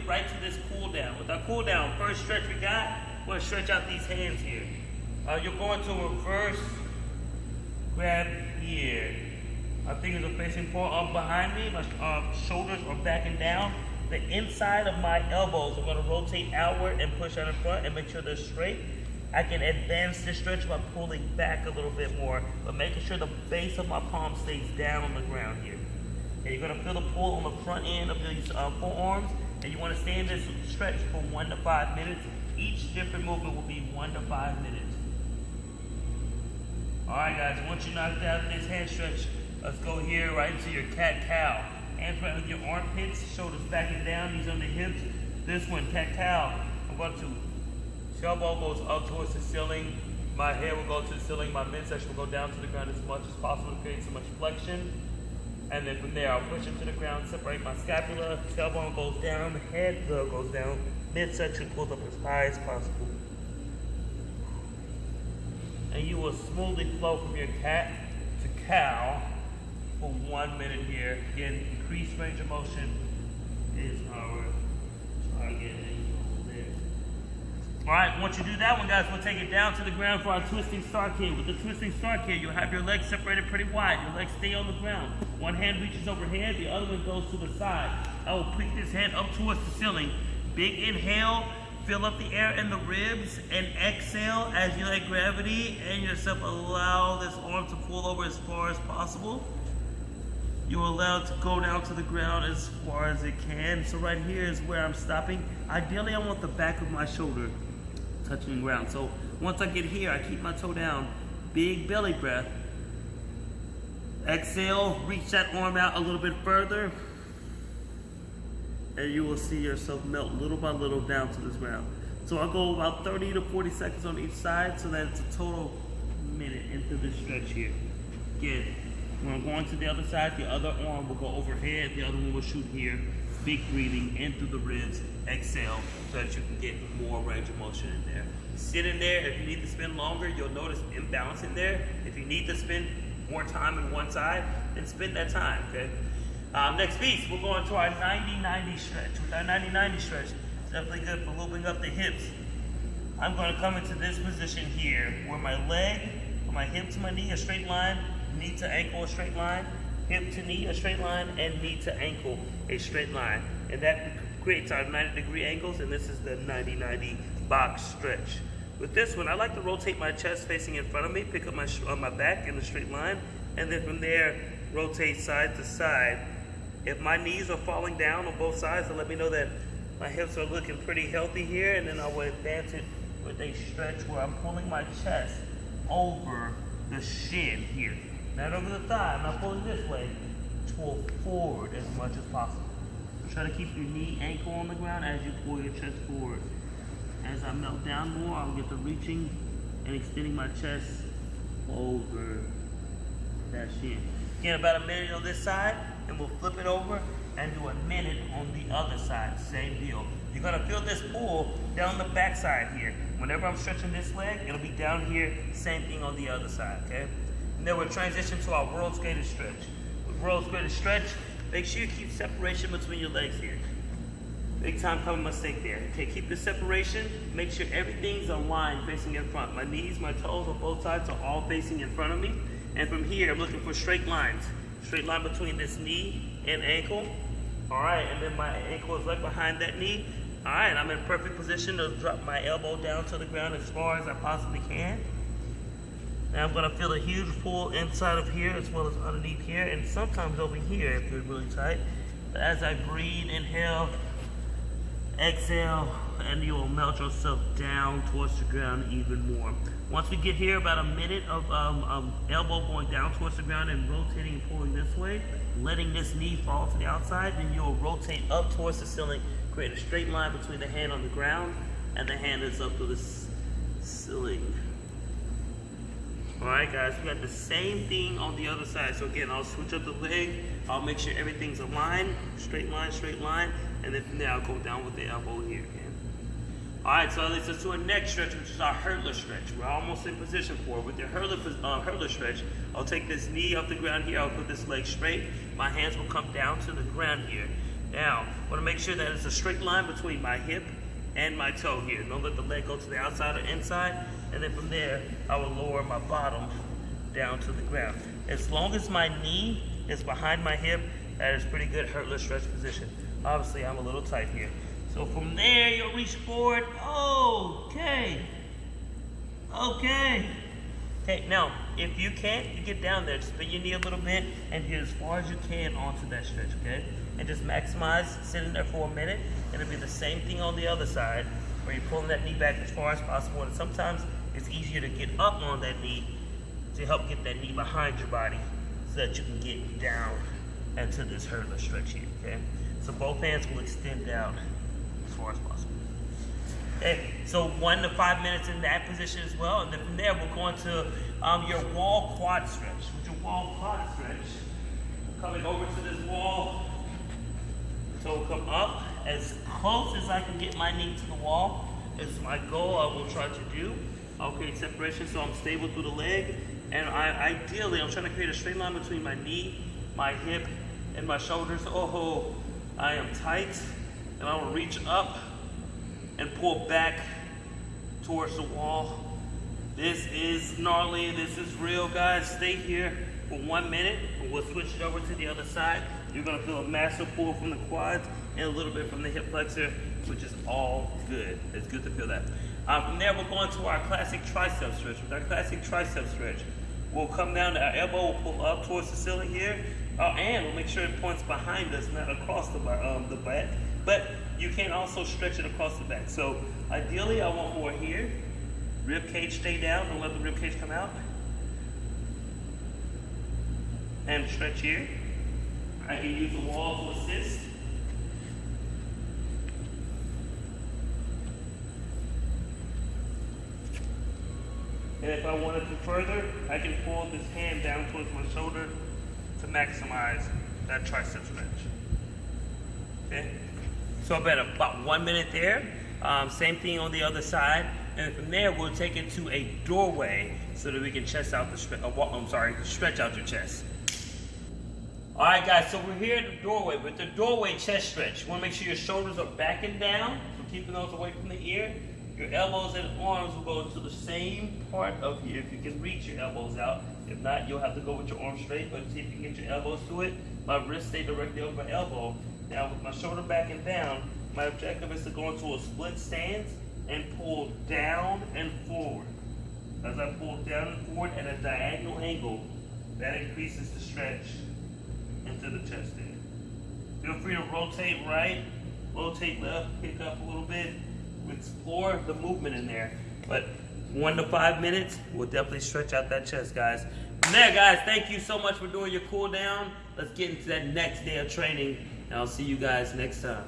get right to this cool down. With our cool down, first stretch we got, we're gonna stretch out these hands here. You're going to reverse grab here. My fingers are facing forward up behind me. My shoulders are backing down. The inside of my elbows are gonna rotate outward and push out in front and make sure they're straight. I can advance this stretch by pulling back a little bit more, but making sure the base of my palm stays down on the ground here. And you're gonna feel the pull on the front end of these forearms, and you wanna stay in this stretch for 1 to 5 minutes. Each different movement will be 1 to 5 minutes. All right, guys, once you knock out this hand stretch, let's go here right into your cat-cow. Hands right with your armpits, shoulders backing down, knees on the hips. This one, cat-cow, I'm going to tailbone goes up towards the ceiling. My head will go to the ceiling. My midsection will go down to the ground as much as possible to create so much flexion. And then from there, I'll push into the ground, separate my scapula. Tailbone goes down, head goes down. Midsection pulls up as high as possible. And you will smoothly flow from your cat to cow for 1 minute here. Again, increased range of motion is our target. All right, once you do that one, guys, we'll take it down to the ground for our twisting start here. With the twisting start here, you'll have your legs separated pretty wide. Your legs stay on the ground. One hand reaches overhead, the other one goes to the side. I will pick this hand up towards the ceiling. Big inhale, fill up the air in the ribs, and exhale as you let gravity and yourself allow this arm to pull over as far as possible. You're allowed to go down to the ground as far as it can. So right here is where I'm stopping. Ideally, I want the back of my shoulder touching the ground. So once I get here, I keep my toe down. Big belly breath. Exhale, reach that arm out a little bit further. And you will see yourself melt little by little down to this ground. So I'll go about 30 to 40 seconds on each side, so that it's a total minute into this stretch here. Again, when I'm going to the other side, the other arm will go overhead, the other one will shoot here. Big breathing in through the ribs, exhale, so that you can get more range of motion in there. Sit in there. If you need to spin longer, you'll notice imbalance in there. If you need to spend more time in one side, then spend that time, okay? Next piece, we're going to our 90-90 stretch. With our 90-90 stretch, it's definitely good for looping up the hips. I'm going to come into this position here, where my leg, from my hip to my knee, a straight line, knee to ankle, a straight line, hip to knee, a straight line, and knee to ankle, a straight line. And that creates our 90-degree angles, and this is the 90-90 box stretch. With this one, I like to rotate my chest facing in front of me, pick up my back in a straight line, and then from there, rotate side to side. If my knees are falling down on both sides, it'll let me know that my hips are looking pretty healthy here, and then I will advance it with a stretch where I'm pulling my chest over the shin here. Not over the thigh, I'm not pulling this way. Pull forward as much as possible. Try to keep your knee, ankle on the ground as you pull your chest forward. As I melt down more, I'll get to reaching and extending my chest over that shin. Again, about a minute on this side, and we'll flip it over and do a minute on the other side. Same deal. You're gonna feel this pull down the back side here. Whenever I'm stretching this leg, it'll be down here, same thing on the other side, okay? And then we'll transition to our world's greatest stretch. With world's greatest stretch, make sure you keep separation between your legs here. Big time common mistake there. Okay, keep the separation. Make sure everything's aligned facing in front. My knees, my toes on both sides are all facing in front of me. And from here, I'm looking for straight lines. Straight line between this knee and ankle. All right, and then my ankle is right behind that knee. All right, I'm in perfect position to drop my elbow down to the ground as far as I possibly can. Now I'm gonna feel a huge pull inside of here as well as underneath here, and sometimes over here if you're really tight. But as I breathe, inhale, exhale, and you will melt yourself down towards the ground even more. Once we get here, about a minute of elbow going down towards the ground and rotating and pulling this way, letting this knee fall to the outside, then you'll rotate up towards the ceiling, create a straight line between the hand on the ground and the hand that's up to the ceiling. All right, guys, we got the same thing on the other side. So again, I'll switch up the leg. I'll make sure everything's aligned, straight line, and then from there I'll go down with the elbow here again. All right, so let's just do a neck stretch, which is our hurdler stretch. We're almost in position for it. With your hurdler stretch, I'll take this knee off the ground here. I'll put this leg straight. My hands will come down to the ground here. Now, I want to make sure that it's a straight line between my hip and my toe here. Don't let the leg go to the outside or inside. And then from there, I will lower my bottom down to the ground. As long as my knee is behind my hip, that is pretty good hurtless stretch position. Obviously, I'm a little tight here. So from there, you'll reach forward. Okay. Okay. Okay, now, if you can't, you get down there. Just bend your knee a little bit and get as far as you can onto that stretch, okay? And just maximize sitting there for a minute. And it'll be the same thing on the other side, where you're pulling that knee back as far as possible. And sometimes it's easier to get up on that knee to help get that knee behind your body so that you can get down into this hurtler stretch here, okay? So both hands will extend down as far as possible. Okay, so 1 to 5 minutes in that position as well, and then from there we'll go into your wall quad stretch. With your wall quad stretch, coming over to this wall, so we'll come up as close as I can get my knee to the wall is my goal. I will try to do. I'll create separation so I'm stable through the leg, and ideally I'm trying to create a straight line between my knee, my hip, and my shoulders. Oh, I am tight, and I will reach up and pull back towards the wall. This is gnarly, this is real, guys. Stay here for 1 minute, and we'll switch it over to the other side. You're gonna feel a massive pull from the quads and a little bit from the hip flexor, which is all good. It's good to feel that. From there, we'll go into our classic tricep stretch. With our classic tricep stretch, we'll come down, our elbow will pull up towards the ceiling here, and we'll make sure it points behind us, not across the back. But you can also stretch it across the back. So ideally, I want more here. Rib cage stay down, don't let the rib cage come out. And stretch here. I can use the wall to assist. And if I wanted to further, I can pull this hand down towards my shoulder to maximize that tricep stretch. Okay? So about 1 minute there. Same thing on the other side. And from there, we'll take it to a doorway so that we can stretch out stretch out your chest. All right, guys, so we're here at the doorway. With the doorway chest stretch, you want to make sure your shoulders are back and down, so keeping those away from the ear. Your elbows and arms will go to the same part of here. If you can reach your elbows out. If not, you'll have to go with your arms straight, but see if you can get your elbows to it. My wrist stay directly over my elbow. Now, with my shoulder back and down, my objective is to go into a split stance and pull down and forward. As I pull down and forward at a diagonal angle, that increases the stretch into the chest there. Feel free to rotate right, rotate left, pick up a little bit, explore the movement in there. But 1 to 5 minutes will definitely stretch out that chest, guys. From there, guys, thank you so much for doing your cool down. Let's get into that next day of training, and I'll see you guys next time.